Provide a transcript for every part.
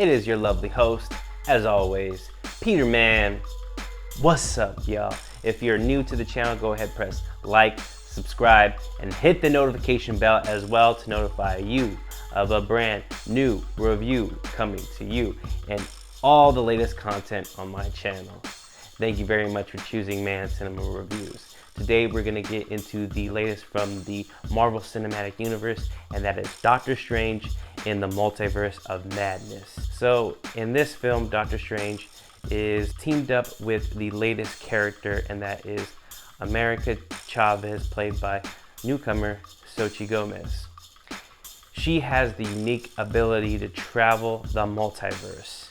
It is your lovely host, as always, Peter Mann. What's up, y'all? If you're new to the channel, go ahead, press like, subscribe, and hit the notification bell as well to notify you of a brand new review coming to you and all the latest content on my channel. Thank you very much for choosing MANN Cinema Reviews. Today we're going to get into the latest from the Marvel Cinematic Universe, and that is Doctor Strange in the Multiverse of Madness. So in this film, Doctor Strange is teamed up with the latest character, and that is America Chavez, played by newcomer Xochitl. She has the unique ability to travel the multiverse,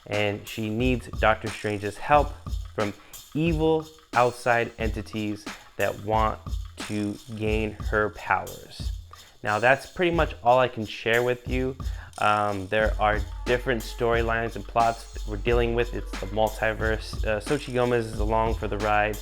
and she needs Doctor Strange's help from evil outside entities that want to gain her powers. Now that's pretty much all I can share with you. There are different storylines and plots that we're dealing with. It's the multiverse. Xochitl is along for the ride.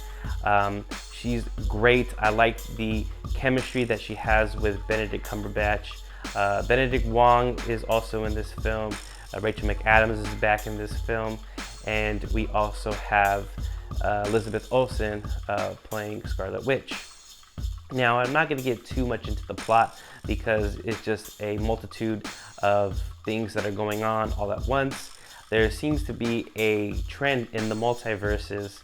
She's great. I like the chemistry that she has with Benedict Cumberbatch. Benedict Wong is also in this film. Rachel McAdams is back in this film. And we also have Elizabeth Olsen playing Scarlet Witch. Now, I'm not going to get too much into the plot because it's just a multitude of things that are going on all at once. There seems to be a trend in the multiverses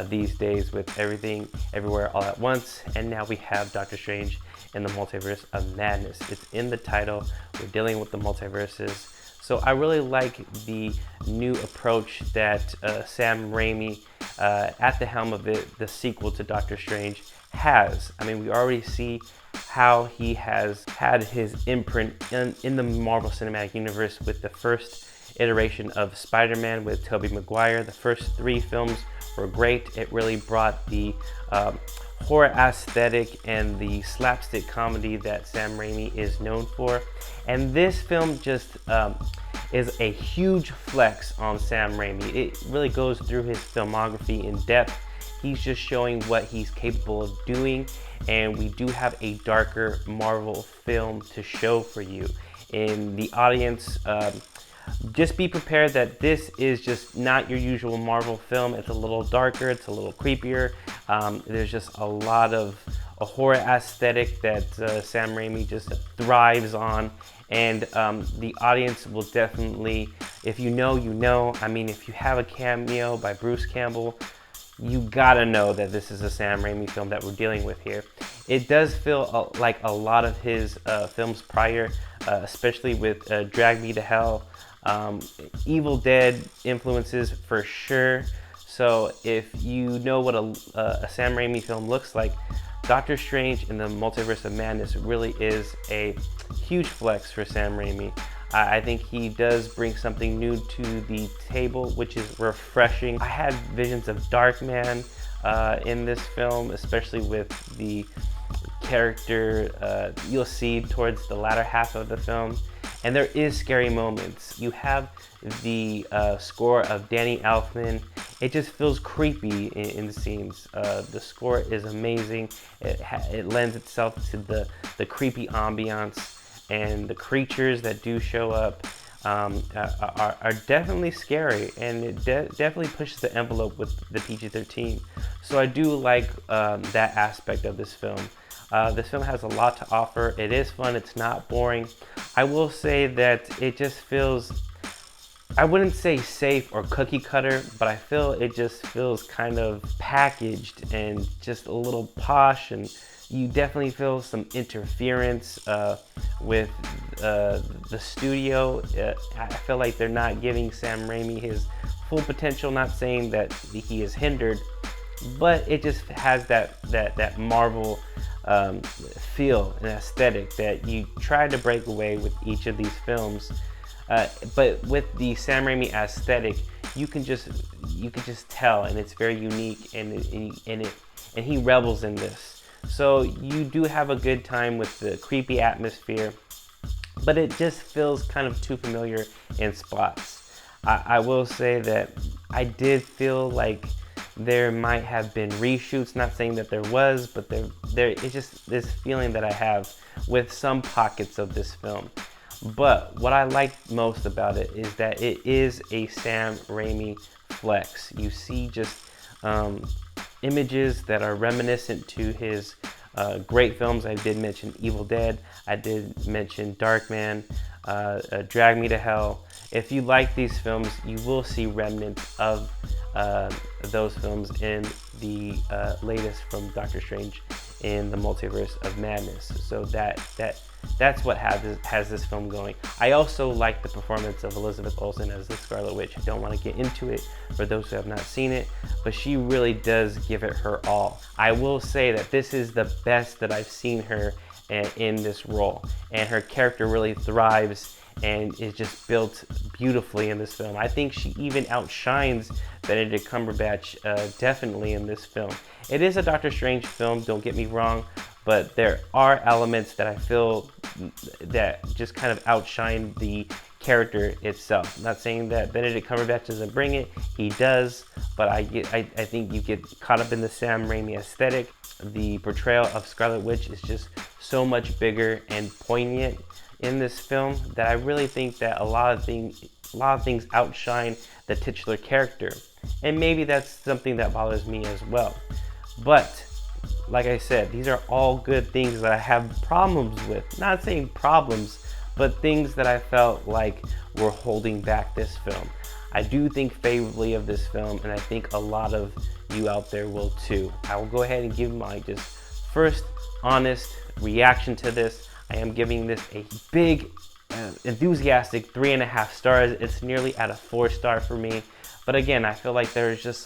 these days with everything, everywhere, all at once. And now we have Doctor Strange in the Multiverse of Madness. It's in the title. We're dealing with the multiverses. So I really like the new approach that Sam Raimi, at the helm of it, the sequel to Doctor Strange, has. I mean, we already see how he has had his imprint in the Marvel Cinematic Universe with the first iteration of Spider-Man with Tobey Maguire. The first 3 films were great. It really brought the horror aesthetic and the slapstick comedy that Sam Raimi is known for. And this film just is a huge flex on Sam Raimi. It really goes through his filmography in depth. He's just showing what he's capable of doing, and we do have a darker Marvel film to show for you. In the audience, just be prepared that this is just not your usual Marvel film. It's a little darker, it's a little creepier. There's just a lot of a horror aesthetic that Sam Raimi just thrives on. And the audience will definitely, if you know, you know. I mean, if you have a cameo by Bruce Campbell, you gotta know that this is a Sam Raimi film that we're dealing with here. It does feel like a lot of his films prior, especially with Drag Me to Hell, Evil Dead influences for sure. So if you know what a Sam Raimi film looks like, Doctor Strange in the Multiverse of Madness really is a huge flex for Sam Raimi. I think he does bring something new to the table, which is refreshing. I had visions of Darkman in this film, especially with the character you'll see towards the latter half of the film. And there is scary moments. You have the score of Danny Elfman. It just feels creepy in the scenes. The score is amazing. It lends itself to the creepy ambiance, and the creatures that do show up are definitely scary, and it definitely pushes the envelope with the PG-13. So I do like that aspect of this film. This film has a lot to offer. It is fun. It's not boring. I will say that it just feels, I wouldn't say safe or cookie cutter, but I feel it just feels kind of packaged and just a little posh, and you definitely feel some interference with the studio. I feel like they're not giving Sam Raimi his full potential. Not saying that he is hindered, but it just has that Marvel feel and aesthetic that you try to break away with each of these films. But with the Sam Raimi aesthetic, you can just tell, and it's very unique, and he revels in this. So you do have a good time with the creepy atmosphere, but it just feels kind of too familiar in spots. I will say that I did feel like there might have been reshoots, not saying that there was, but there it's just this feeling that I have with some pockets of this film. But what I like most about it is that it is a Sam Raimi flex. You see just images that are reminiscent to his great films. I did mention Evil Dead. I did mention Darkman, Drag Me to Hell. If you like these films, you will see remnants of those films in the latest from Doctor Strange in the Multiverse of Madness. So that's what has this film going. I also like the performance of Elizabeth Olsen as the Scarlet Witch. I don't want to get into it for those who have not seen it, but she really does give it her all. I will say that this is the best that I've seen her in this role, and her character really thrives and is just built beautifully in this film. I think she even outshines Benedict Cumberbatch definitely in this film. It is a Doctor Strange film, don't get me wrong, but there are elements that I feel that just kind of outshine the character itself. I'm not saying that Benedict Cumberbatch doesn't bring it, he does, but I think you get caught up in the Sam Raimi aesthetic. The portrayal of Scarlet Witch is just so much bigger and poignant in this film that I really think that a lot of things outshine the titular character, and maybe that's something that bothers me as well. But like I said, these are all good things that I have problems with. Not saying problems, but things that I felt like were holding back this film. I do think favorably of this film, and I think a lot of you out there will too. I will go ahead and give my just first honest reaction to this. I am giving this a big, enthusiastic 3.5 stars. It's nearly at a 4-star for me. But again, I feel like there's just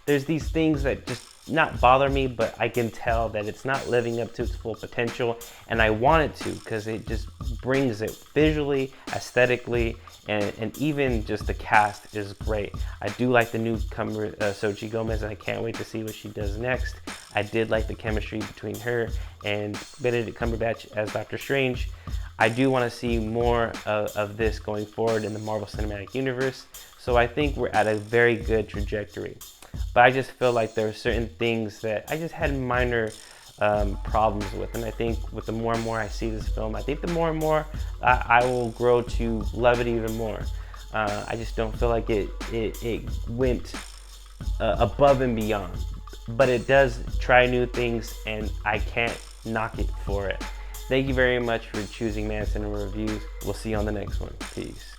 there's these things that just not bother me, but I can tell that it's not living up to its full potential, and I want it to, because it just brings it visually, aesthetically, and even just the cast is great. I do like the newcomer Xochitl Gomez, and I can't wait to see what she does next. I did like the chemistry between her and Benedict Cumberbatch as Doctor Strange. I do want to see more of this going forward in the Marvel Cinematic Universe, so I think we're at a very good trajectory. But I just feel like there are certain things that I just had minor problems with, and I think with the more and more I see this film, I think the more and more I will grow to love it even more. I just don't feel like it went above and beyond, but it does try new things, and I can't knock it for it. Thank you very much for choosing MANN Cinema Reviews. We'll see you on the next one. Peace.